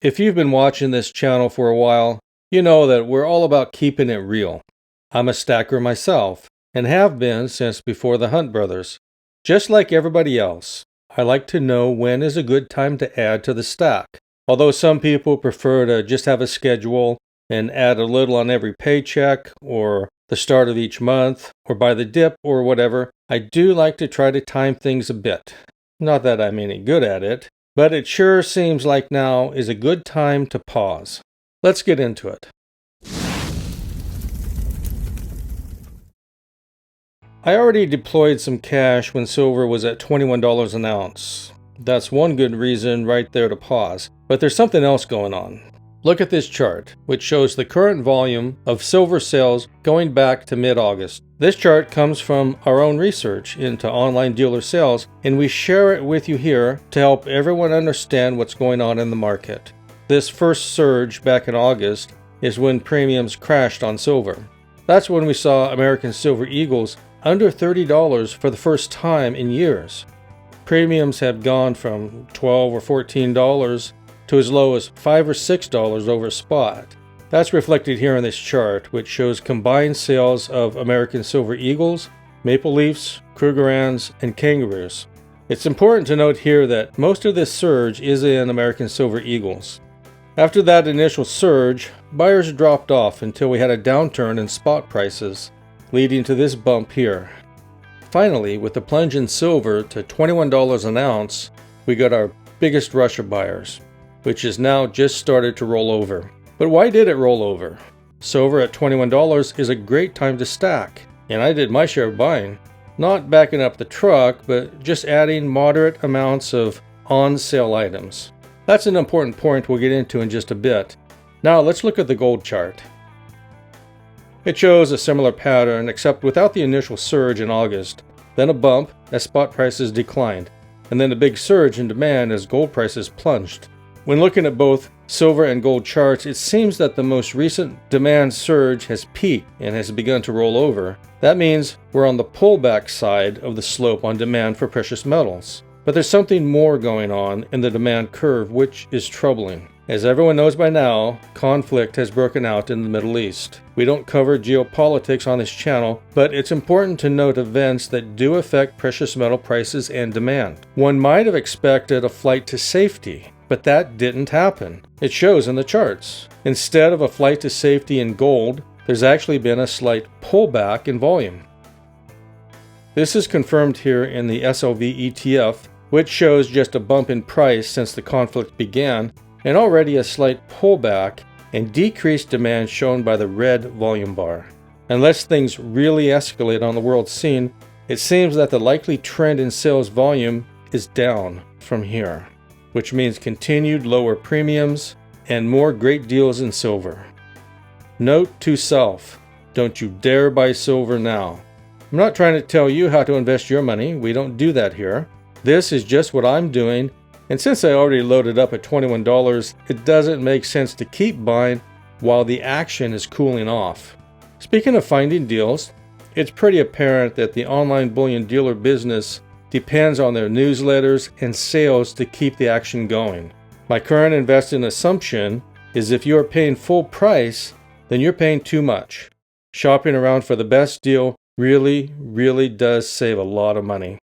If you've been watching this channel for a while, you know that we're all about keeping it real. I'm a stacker myself, and have been since before the Hunt brothers. Just like everybody else, I like to know when is a good time to add to the stack. Although some people prefer to just have a schedule and add a little on every paycheck, or the start of each month, or by the dip, or whatever, I do like to try to time things a bit. Not that I'm any good at it, but it sure seems like now is a good time to pause. Let's get into it. I already deployed some cash when silver was at $21 an ounce. That's one good reason right there to pause, but there's something else going on. Look at this chart, which shows the current volume of silver sales going back to mid-August. This chart comes from our own research into online dealer sales, and we share it with you here to help everyone understand what's going on in the market. This first surge back in August is when premiums crashed on silver. That's when we saw American Silver Eagles under $30 for the first time in years. Premiums had gone from $12 or $14 to as low as $5 or $6 over spot. That's reflected here in this chart, which shows combined sales of American Silver Eagles, Maple Leafs, Krugerrands, and Kangaroos. It's important to note here that most of this surge is in American Silver Eagles. After that initial surge, buyers dropped off until we had a downturn in spot prices, leading to this bump here. Finally, with the plunge in silver to $21 an ounce, we got our biggest rush of buyers, which has now just started to roll over. But why did it roll over? Silver at $21 is a great time to stack, and I did my share of buying. Not backing up the truck, but just adding moderate amounts of on-sale items. That's an important point we'll get into in just a bit. Now let's look at the gold chart. It shows a similar pattern, except without the initial surge in August, then a bump as spot prices declined, and then a big surge in demand as gold prices plunged. When looking at both silver and gold charts, it seems that the most recent demand surge has peaked and has begun to roll over. That means we're on the pullback side of the slope on demand for precious metals. But there's something more going on in the demand curve, which is troubling. As everyone knows by now, conflict has broken out in the Middle East. We don't cover geopolitics on this channel, but it's important to note events that do affect precious metal prices and demand. One might have expected a flight to safety, but that didn't happen. It shows in the charts. Instead of a flight to safety in gold, there's actually been a slight pullback in volume. This is confirmed here in the SLV ETF, which shows just a bump in price since the conflict began, and already a slight pullback and decreased demand shown by the red volume bar. Unless things really escalate on the world scene, it seems that the likely trend in sales volume is down from here, which means continued lower premiums and more great deals in silver. Note to self, don't you dare buy silver now. I'm not trying to tell you how to invest your money, we don't do that here. This is just what I'm doing, and since I already loaded up at $21, it doesn't make sense to keep buying while the action is cooling off. Speaking of finding deals, it's pretty apparent that the online bullion dealer business depends on their newsletters and sales to keep the action going. My current investing assumption is if you are paying full price, then you're paying too much. Shopping around for the best deal really does save a lot of money.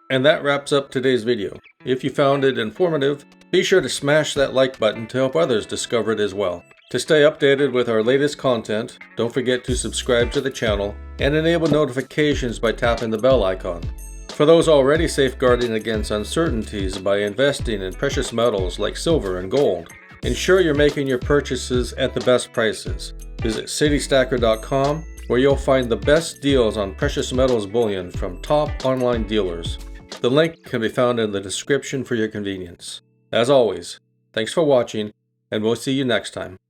And that wraps up today's video. If you found it informative, be sure to smash that like button to help others discover it as well. To stay updated with our latest content, don't forget to subscribe to the channel and enable notifications by tapping the bell icon. For those already safeguarding against uncertainties by investing in precious metals like silver and gold, ensure you're making your purchases at the best prices. Visit citystacker.com, where you'll find the best deals on precious metals bullion from top online dealers. The link can be found in the description for your convenience. As always, thanks for watching, and we'll see you next time.